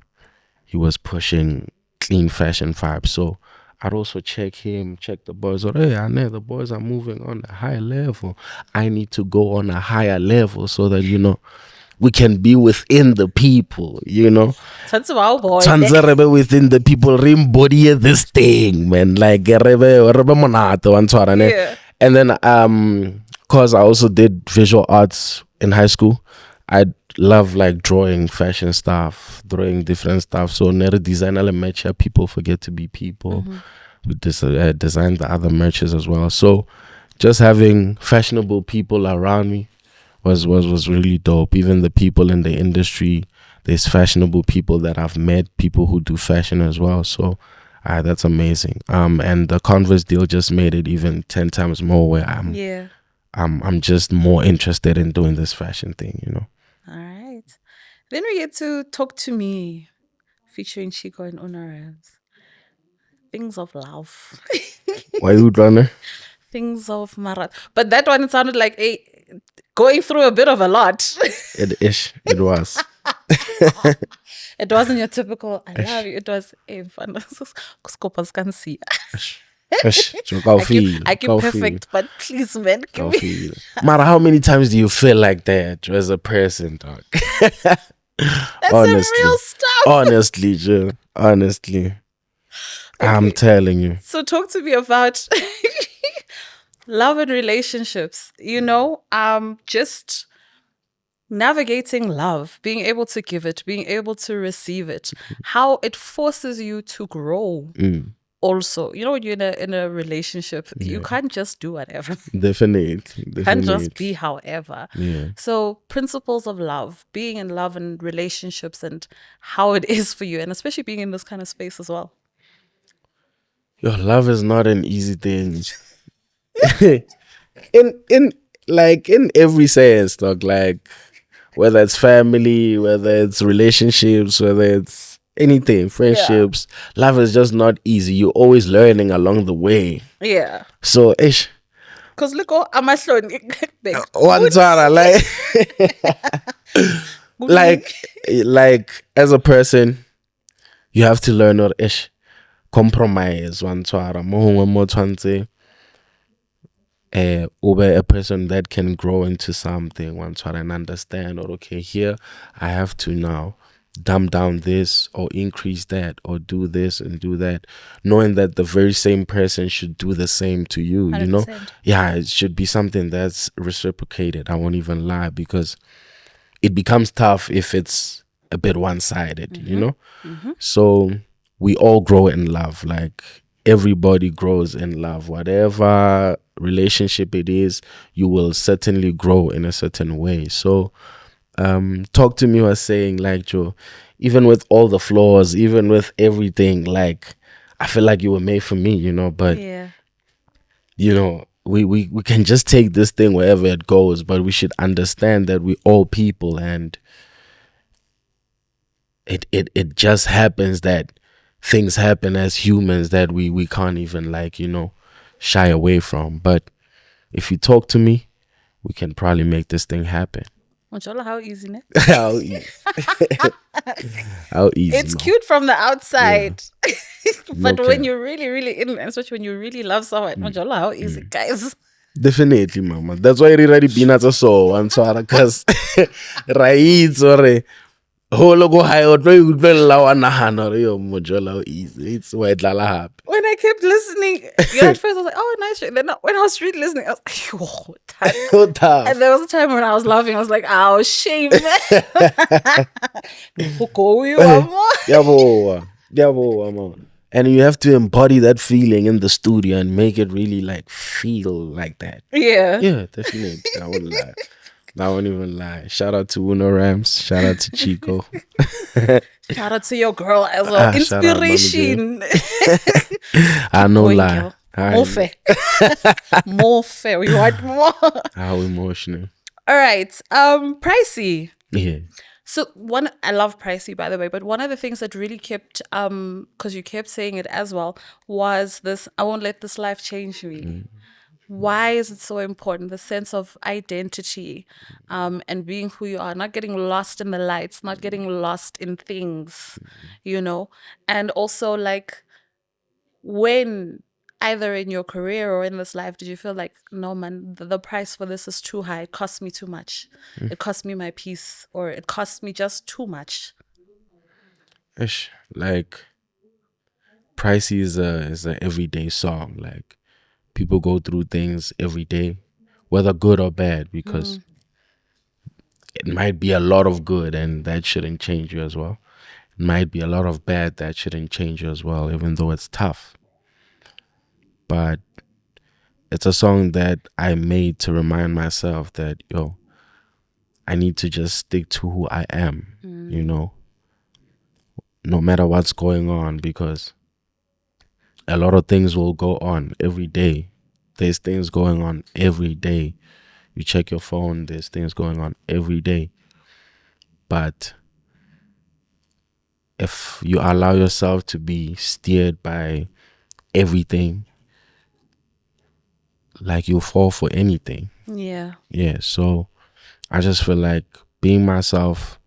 He was pushing clean fashion vibes. So I'd also check the boys. Or, hey, I know the boys are moving on a higher level. I need to go on a higher level so that, you know, we can be within the people, you know. Tanzarebe within the people, embody this thing, man. Like, yeah. And then, cause I also did visual arts in high school, I love like drawing fashion stuff, drawing different stuff. So never design element merch, people forget to be people. We designed the other merches as well. So just having fashionable people around me was really dope. Even the people in the industry, there's fashionable people that I've met, people who do fashion as well. So that's amazing. And the Converse deal just made it even 10 times more where I'm just more interested in doing this fashion thing, you know. All right. Then we get to Talk to Me, featuring Chico and Honorables. Things of Love. Why you running? Things of Marat. But that one, it sounded like going through a bit of a lot. It was. It wasn't your typical, I love you. It was fun. I keep perfect, but please, man, give me. Mara, how many times do you feel like that as a person, dog? That's honestly, real stuff. Honestly, Joe. Honestly. Okay. I'm telling you. So talk to me about love and relationships. You know, just navigating love, being able to give it, being able to receive it, how it forces you to grow. Also, you know, when you're in a relationship, you can't just do whatever. Definitely. You can't just be however. Yeah. So principles of love, being in love and relationships, and how it is for you, and especially being in this kind of space as well. Your love is not an easy thing. in every sense, dog, like whether it's family, whether it's relationships, whether it's anything, friendships, love is just not easy. You're always learning along the way. Yeah. So because look, I'm a slow like as a person, you have to learn or compromise one twara more a person that can grow into something one twara and understand, or okay, here I have to now dumb down this or increase that or do this and do that, knowing that the very same person should do the same to you. 100%. You know, it should be something that's reciprocated. I won't even lie, because it becomes tough if it's a bit one-sided. You know. So we all grow in love. Like everybody grows in love. Whatever relationship it is, you will certainly grow in a certain way. So Talk to Me was saying, like, Joe, even with all the flaws, even with everything, like, I feel like you were made for me, you know. But Yeah. you know, we can just take this thing wherever it goes, but we should understand that we're all people, and it just happens that things happen as humans that we can't even, like, you know, shy away from. But if you talk to me, we can probably make this thing happen. How easy, ne? How easy. How easy. It's cute from the outside. Yeah. But when you're really, really in, especially when you really love someone, how easy, guys. Definitely, mama. That's why I already been at a soul. I'm sorry, because right, sorry. Holo high or you low and yo mojola easy. It's why happy. When I kept listening, at first I was like, oh, nice. Then when I was really listening, I was like, oh, tough. And there was a time when I was laughing. I was like, oh, shame. And you have to embody that feeling in the studio and make it really, like, feel like that. Yeah. Yeah, definitely. I wouldn't lie. I won't even lie. Shout out to Uno Rams. Shout out to Chico. Shout out to your girl as well. Inspiration. I know lie. More fair. More fair. We want more. How emotional. All right. Pricey. Yeah. So I love Pricey, by the way, but one of the things that really kept, because you kept saying it as well, was this, I won't let this life change me. Why is it so important? The sense of identity, and being who you are, not getting lost in the lights, not getting lost in things, you know? And also, like, when either in your career or in this life, did you feel like, no, man, the price for this is too high. It costs me too much. It costs me my peace, or it costs me just too much. Ish, like, Pricey is a everyday song. Like, people go through things every day, whether good or bad, because it might be a lot of good and that shouldn't change you as well. It might be a lot of bad that shouldn't change you as well, even though it's tough. But it's a song that I made to remind myself that, yo, I need to just stick to who I am, you know, no matter what's going on, because a lot of things will go on every day. There's things going on every day. You check your phone, there's things going on every day. But if you allow yourself to be steered by everything, like, you'll fall for anything. Yeah. Yeah, so I just feel like being myself,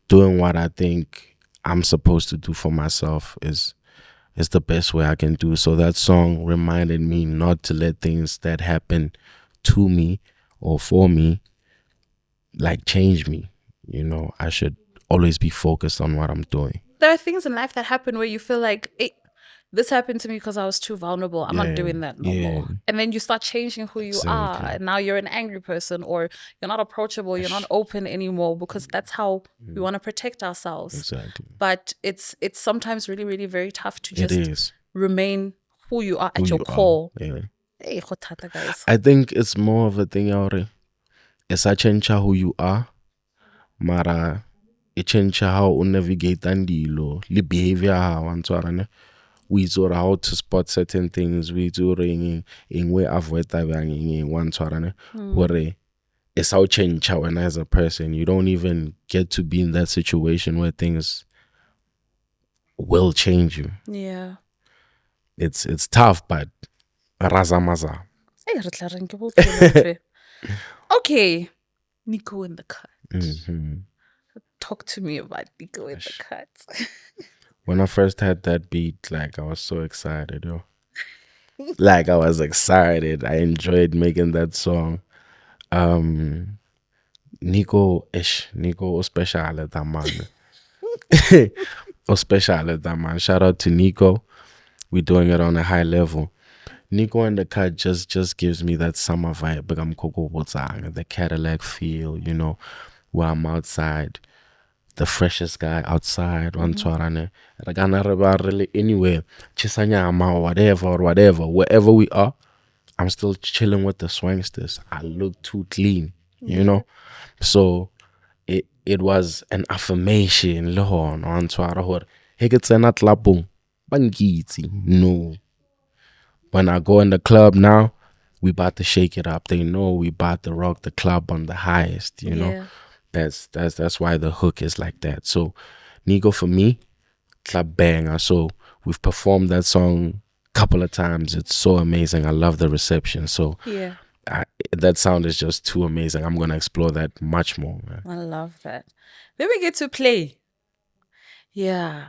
doing what I think I'm supposed to do for myself is the best way I can do. So that song reminded me not to let things that happen to me or for me, like, change me. You know, I should always be focused on what I'm doing. There are things in life that happen where you feel like, this happened to me because I was too vulnerable. I'm not doing that no more. And then you start changing who you are. And now you're an angry person, or you're not approachable. You're not open anymore, because that's how we want to protect ourselves. Exactly. But it's sometimes really, really very tough to just remain who you are at your core. Yeah. Hey, guys. I think it's more of a thing, it's a change who you are, mara it change how you navigate andilo, the behavior how we do how to spot certain things, we do in way avoid one where it's how change how, and as a person you don't even get to be in that situation where things will change you. Yeah, it's tough, but razamaza. Okay, Nico in the cut. Talk to me about Nico in the cut. When I first had that beat, like, I was so excited, yo. Like, I was excited. I enjoyed making that song. Nico special at that man. Special at that man. Shout out to Nico. We're doing it on a high level. Nico and the cut just gives me that summer vibe. The Cadillac feel, you know, where I'm outside. the freshest guy outside, really anywhere, Chisanyama or whatever, wherever we are, I'm still chilling with the swangsters. I look too clean, you know? So it was an affirmation. No. When I go in the club now, we about to shake it up. They know we about to rock the club on the highest, you know? That's why the hook is like that. So Nico, for me, club banger. So we've performed that song a couple of times. It's so amazing. I love the reception. So that sound is just too amazing. I'm going to explore that much more, man. I love that. Then we get to play. Yeah.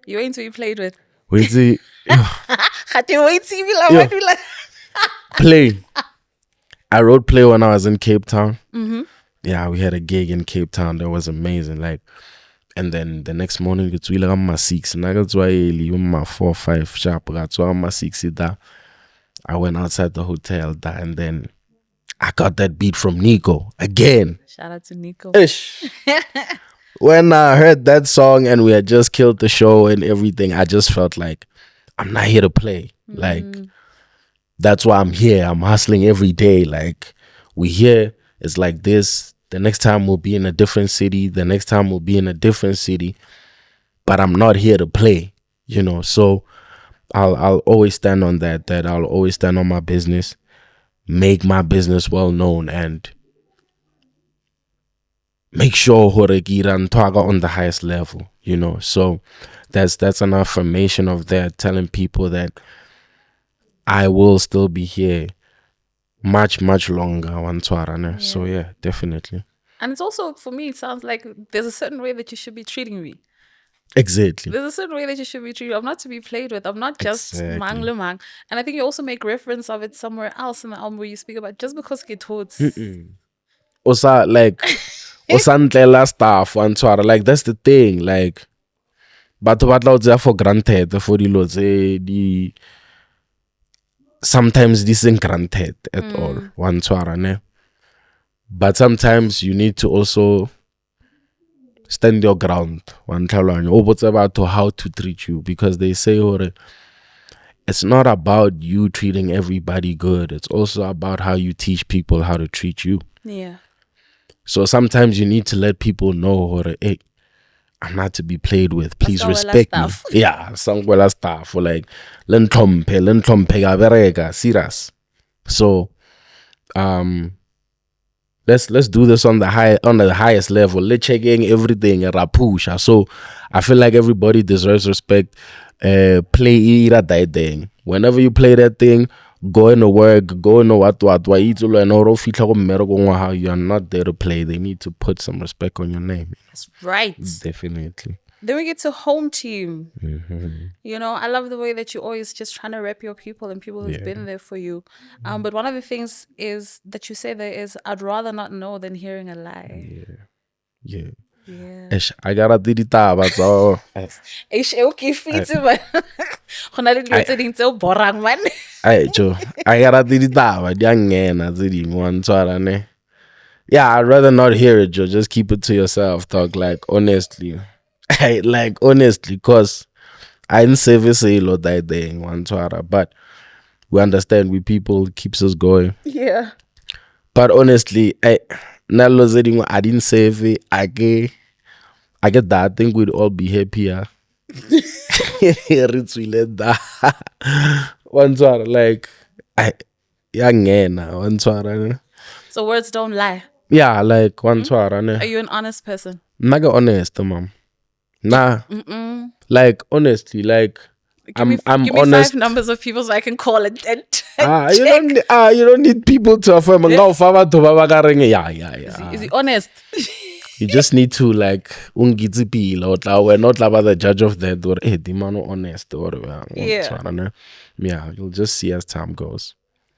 You're going to be played with. Wait till play. I wrote play when I was in Cape Town. Yeah, we had a gig in Cape Town that was amazing. Like, and then the next morning it's really my 6 and I got my 4 5 sharp. So my 6 I went outside the hotel and then I got that beat from Nico again. Shout out to Nico. When I heard that song and we had just killed the show and everything, I just felt like I'm not here to play. Like, that's why I'm here. I'm hustling every day. Like, we here. It's like this. The next time we'll be in a different city. The next time we'll be in a different city. But I'm not here to play, you know. So I'll always stand on that I'll always stand on my business, make my business well known, and make sure Horegira Twaga on the highest level, you know. So that's an affirmation of that, telling people that I will still be here much longer. So yeah, definitely. And it's also, for me, it sounds like there's a certain way that you should be treating me. Exactly. There's a certain way that you should be treated. I'm not to be played with. I'm not just mang le mang. And I think you also make reference of it somewhere else in the album where you speak about just because it holds. Also, like, stuff, like, that's the thing. Like, but what there for granted for the loads, sometimes this isn't granted at all. But sometimes you need to also stand your ground. What's about how to treat you, because they say it's not about you treating everybody good. It's also about how you teach people how to treat you. Yeah. So sometimes you need to let people know, hey, I'm not to be played with. Please respect me. Yeah, sangwela stuff. Or like, serious. So, let's do this on the highest level. Let's check in everything, rapusha. So I feel like everybody deserves respect. Play that thing. Whenever you play that thing, go into work, go into what you are not there to play. They need to put some respect on your name. That's right. Definitely. Then we get to home team. You know, I love the way that you're always just trying to rep your people and people who've been there for you. But one of the things is that you say there is, I'd rather not know than hearing a lie. Yeah. I gotta do the taba, so I gotta do the taba. Yeah, I'd rather not hear it, Joe. Just keep it to yourself, talk, like, honestly. Like, honestly, because I didn't say this a lot that day in one Twitter, but we understand we people keeps us going. Yeah. But honestly, I didn't save it. I get that. I think we'd all be happier. One Twitter, like, so words don't lie. Yeah, like one Twitter. Are you an honest person? Not honest, mom. Nah. Like, honestly, like, give me honest. 5 numbers of people so I can call it and you don't need people to affirm. Yeah. Is he honest? You just need to, like, we're not about the judge of that, or hey, the man honest, or yeah, you'll just see as time goes.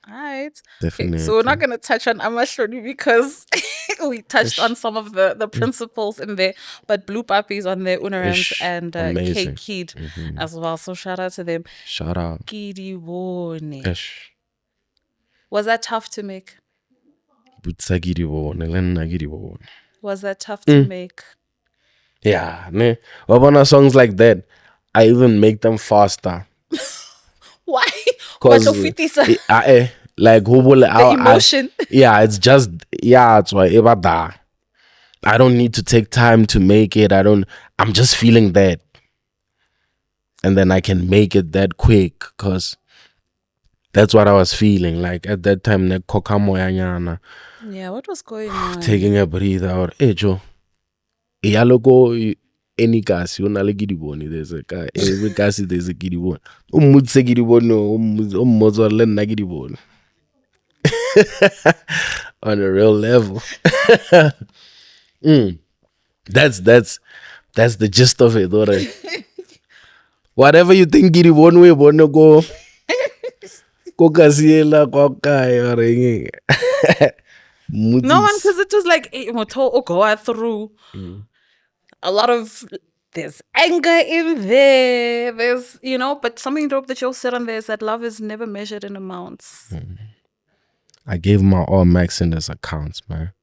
All right. Definitely. Okay, so we're not going to touch on Amashoni because we touched on some of the principles in there, but Blue Puppies on there, Unarams and K Kid as well. So shout out to them. Shout out. Was that tough to make? Was that tough to make? Yeah, ne. Wabona songs like that, I even make them faster. Why? Cause like the emotion. Yeah, it's just it's why I don't need to take time to make it. I'm just feeling that. And then I can make it that quick because that's what I was feeling. Like at that time, Yeah, what was going on? Taking a breather or Joe. Yaloko any gas, you nale gidiboni. There's a guy, every gas there's a gidibon. Umutse gidibono, len na gidibon. On a real level. That's the gist of it, right? Whatever you think gidi one way, bono go kasiela kwa kai or no one, because it was like go through a lot of, there's anger in there, there's but something dope that you'll sit on there is that love is never measured in amounts. I gave my all max in this accounts, man.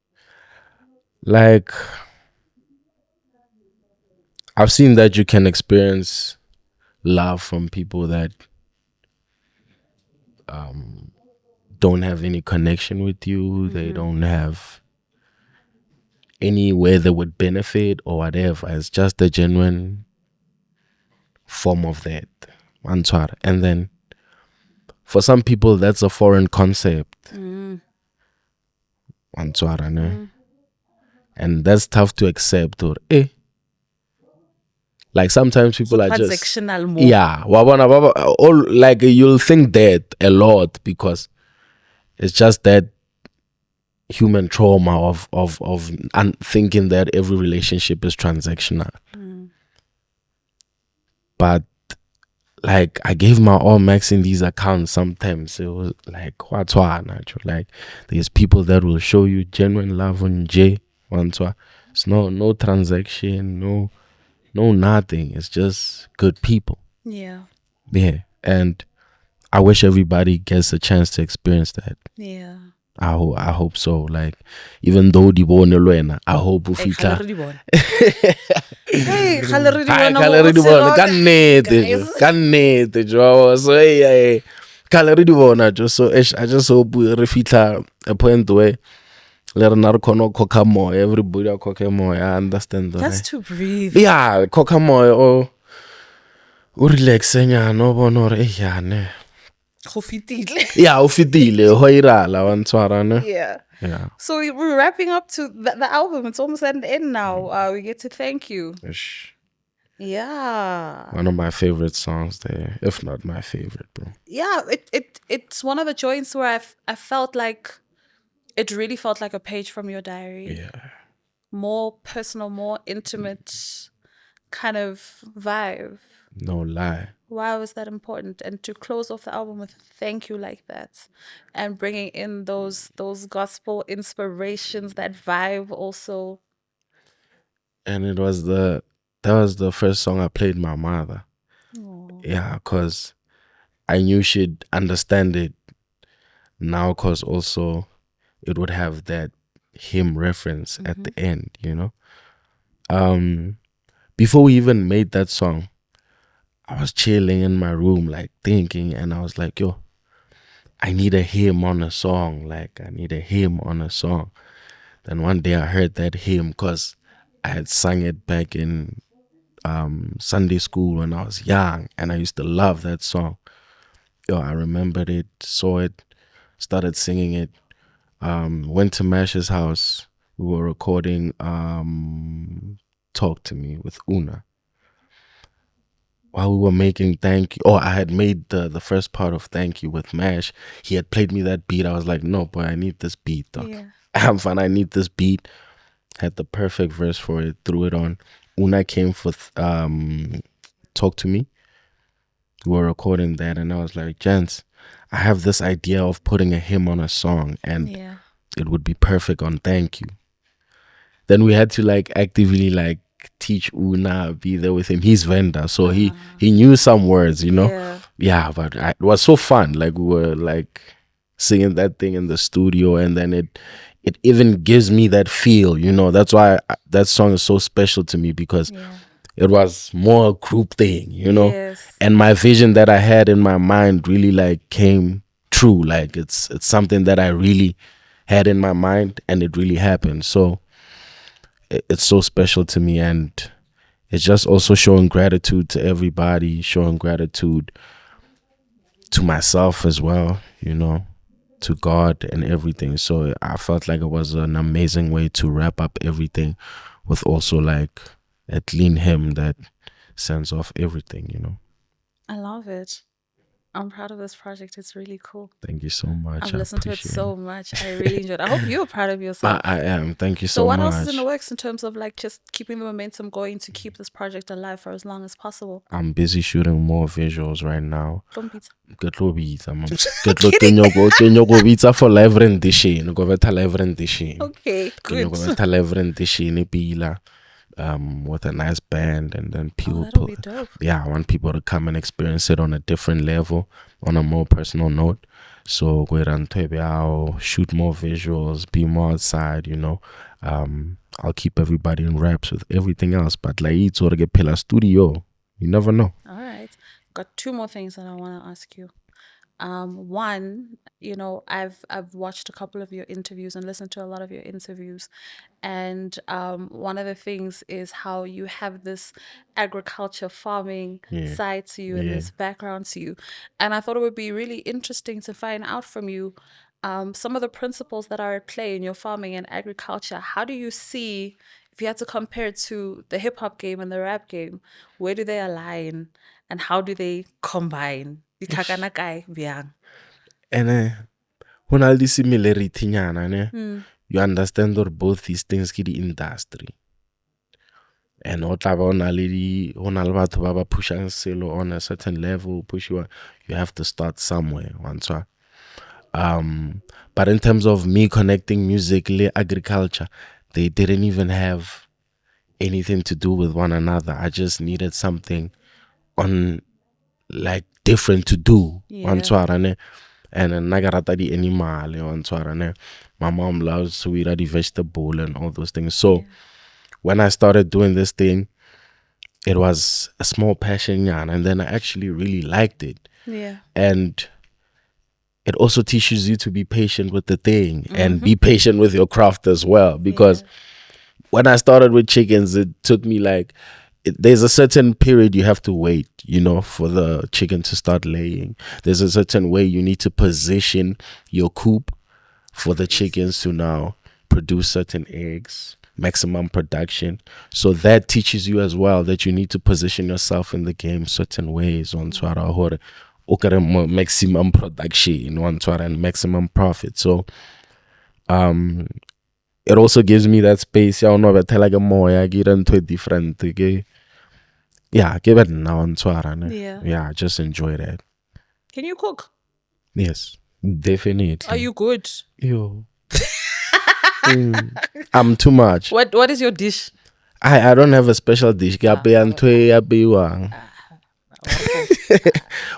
Like I've seen that you can experience love from people that don't have any connection with you. They don't have anywhere they would benefit or whatever. It's just a genuine form of that. And then for some people that's a foreign concept. And that's tough to accept or like sometimes people are just transactional more. Yeah. All like you'll think that a lot because it's just that human trauma of thinking that every relationship is transactional. But like I gave my all max in these accounts. Sometimes it was like what's like there's people that will show you genuine love on J. It's no transaction, no nothing. It's just good people. Yeah. And I wish everybody gets a chance to experience that. Yeah. I hope so. Like even though the bone I hope ufika. Hey, kannete jo. So hey, so I just hope we refita a point where everybody I understand that. That's to breathe. Yeah, or relaxing no bono ne. Yeah, Yeah. So we're wrapping up to the album. It's almost at the end now. We get to thank you. Yeah. One of my favorite songs there, if not my favorite, bro. Yeah, it's one of the joints where I felt like it really felt like a page from your diary. Yeah. More personal, more intimate kind of vibe. No lie. Why was that important? And to close off the album with thank you like that, and bringing in those gospel inspirations, that vibe also. And that was the first song I played my mother. Aww. Yeah, because I knew she'd understand it now, because also it would have that hymn reference at the end, Before we even made that song, I was chilling in my room, like thinking, and I was like, yo, I need a hymn on a song. Then one day I heard that hymn because I had sung it back in Sunday school when I was young, and I used to love that song. Yo, I remembered it, saw it, started singing it. Went to Mash's house. We were recording Talk to Me with Una. While we were making Thank You, I had made the first part of Thank You with Mash. He had played me that beat. I was like, no, boy, I need this beat, dog. Yeah. I'm fine, I need this beat. Had the perfect verse for it, threw it on. Una came for Talk to Me. We were recording that, and I was like, gents, I have this idea of putting a hymn on a song, and it would be perfect on Thank You. Then we had to like actively like teach Una, be there with him. He's vendor, so he knew some words, Yeah, but it was so fun. Like we were like singing that thing in the studio, and then it even gives me that feel, you know. That's why that song is so special to me, because it was more a group thing, you know. Yes. And my vision that I had in my mind really like came true. Like it's something that I really had in my mind, and it really happened. So it's so special to me, and it's just also showing gratitude to everybody, showing gratitude to myself as well, you know, to God and everything. So I felt like it was an amazing way to wrap up everything with also like a clean hymn that sends off everything, you know. I love it. I'm proud of this project. It's really cool. Thank you so much. I've listened to it so much. I really enjoyed it. I hope you're proud of yourself. I am. Thank you So so what much. else is in the works in terms of like just keeping the momentum going to keep this project alive for as long as possible? I'm busy shooting more visuals right now. Don't beat. For live rendition. Live rendition. Okay, good. Live rendition with a nice band, and then people that'll be dope. I want people to come and experience it on a different level, on a more personal note. So go around, shoot more visuals, be more outside, you know. I'll keep everybody in wraps with everything else, but like it's or get Pela Studio, you never know. All right, got two more things that I want to ask you. One, you know, I've watched a couple of your interviews and listened to a lot of your interviews, and one of the things is how you have this agriculture farming side to you and this background to you, and I thought it would be really interesting to find out from you some of the principles that are at play in your farming and agriculture. How do you see, if you had to compare it to the hip hop game and the rap game, where do they align and how do they combine? And when all the similarity you understand that both these things get the industry. And pushing silo on a certain level, you have to start somewhere. But in terms of me connecting music, agriculture, they didn't even have anything to do with one another. I just needed something on like different to do. And nagarata the animal. My mom loves to eat the vegetable and all those things. So when I started doing this thing, it was a small passion, and then I actually really liked it. Yeah. And it also teaches you to be patient with the thing and be patient with your craft as well. Because when I started with chickens, it took me like, there's a certain period you have to wait, you know, for the chicken to start laying. There's a certain way you need to position your coop for the chickens to now produce certain eggs, maximum production. So that teaches you as well that you need to position yourself in the game certain ways on maximum production and maximum profit. So it also gives me that space. I don't know, but like a more I get into it different. Okay? Yeah, give it now on I just enjoy that. Can you cook? Yes, definitely. Are you good? Yo. I'm too much. What is your dish? I don't have a special dish.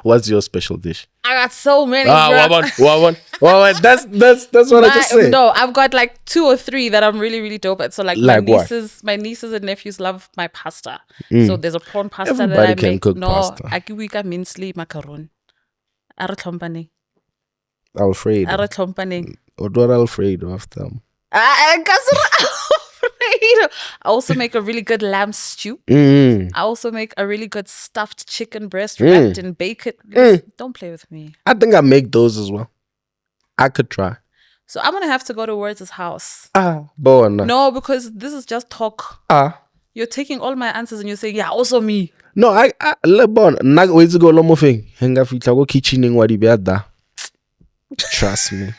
What's your special dish? I got so many. What? That's what I just said. No, I've got like 2 or 3 that I'm really, really dope at. So like my nieces and nephews love my pasta. So there's a prawn pasta Everybody that I can make. cook pasta. I give you mince macaron. Company. Alfredo. Or Alfredo after. I also make a really good lamb stew. I also make a really good stuffed chicken breast wrapped in bacon. Don't play with me. I think I make those as well. I could try. So I'm gonna have to go to Wordz' house. No, because this is just talk. You're taking all my answers and you're saying, yeah, also me. No, I nag wait to go lomo thing. Henga fitla go kitchening what the. Trust me.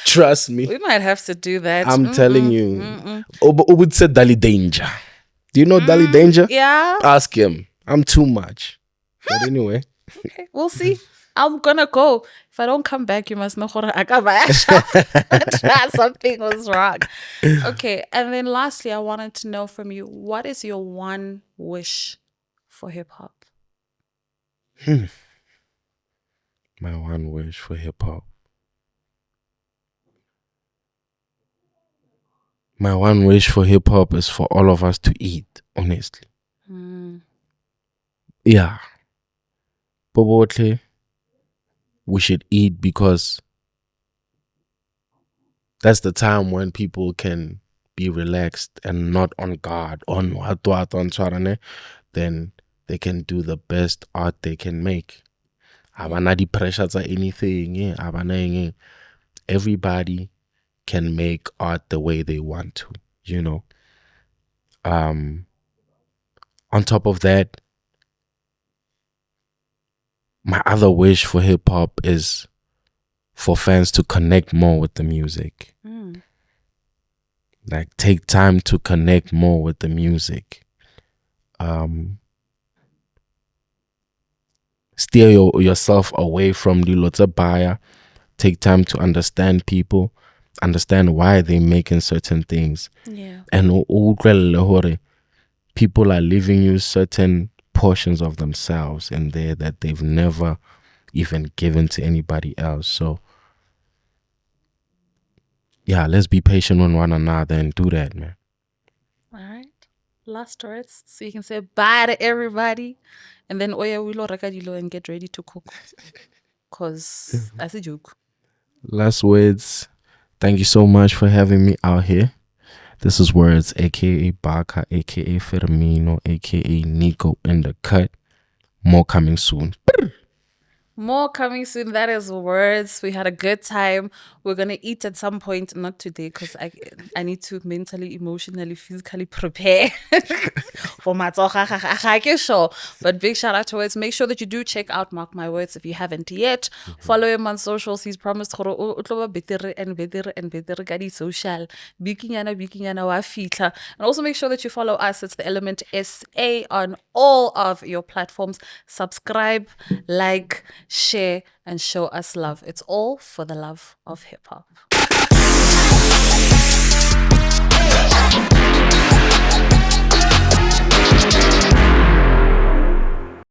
Trust me. We might have to do that. I'm telling you. Would say Dali Danger. Do you know Dali Danger? Yeah. Ask him. I'm too much. But anyway. Okay, we'll see. I'm gonna go. If I don't come back, you must know something was wrong. Okay, and then lastly, I wanted to know from you, what is your one wish for hip hop? My one wish for hip hop. My one wish for hip hop is for all of us to eat, honestly. Yeah. Bobotle, we should eat because that's the time when people can be relaxed and not on guard, on what on Swarane, then they can do the best art they can make. Abana di pressures or anything, abana everybody can make art the way they want to, you know. On top of that, my other wish for hip hop is for fans to connect more with the music. Like take time to connect more with the music. Steer yourself away from the Lotabaya. Take time to understand people, understand why they're making certain things. Yeah. And people are leaving you certain portions of themselves in there that they've never even given to anybody else. So yeah, let's be patient with one another and do that, man. All right. Last words. So you can say bye to everybody. And then Oya Wilo Rakadilo and get ready to cook. Because that's a joke. Last words. Thank you so much for having me out here. This is Wordz, aka Baka, aka Firmino, aka Nico in the cut. More coming soon. More coming soon. That is Wordz. We had a good time. We're gonna eat at some point, not today, because I need to mentally, emotionally, physically prepare for my show. But big shout out to Wordz. Make sure that you do check out Mark My Wordz if you haven't yet. Follow him on socials. He's promised better and better and better gadi social. Bikinyana wa fitla. And also make sure that you follow us. It's the Element SA on all of your platforms. Subscribe, like, share, and show us love. It's all for the love of hip hop.